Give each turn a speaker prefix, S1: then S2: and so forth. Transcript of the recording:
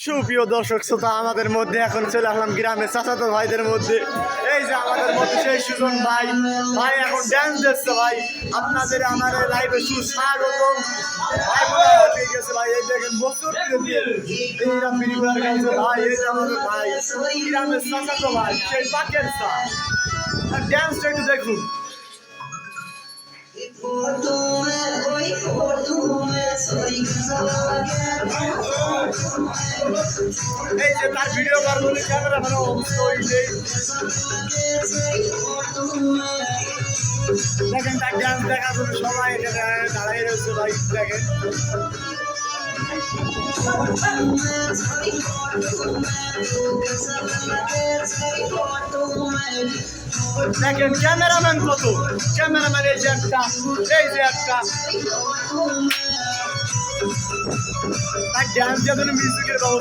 S1: সুপ্রিয় দর্শক শ্রোতা, আমাদের মধ্যে এখন চলে আসলাম গ্রামের চাচাতো ভাইদের মধ্যে। এই যে আমাদের মধ্যে সেই সুজন ভাই, ভাই এখন ড্যান্স দিচ্ছে। ভাই আপনাদের আমার লাইভে সুস্বাগতম। ভাই মনে হয় ঠিক আছে ভাই, এই দেখেন বছর এইরা বিরিবার গাইছে ভাই। এই যে আমাদের ভাই গ্রামের চাচাতো ভাই, সেই পাকের চা ড্যান্সটা একটু দেখুন। এই যে তার ভিডিও করবো ক্যামেরা মানে দেখেন তার ড্যান্স দেখার জন্য সবাই এখানে দাঁড়িয়ে রয়েছে ভাই। দেখেন দেখেন ক্যামেরাম্যান কত, ক্যামেরাম্যান এই যে একটা, এই যে একটা তার ড্যান্স দিয়ে মিউজিকের ব্যবস্থা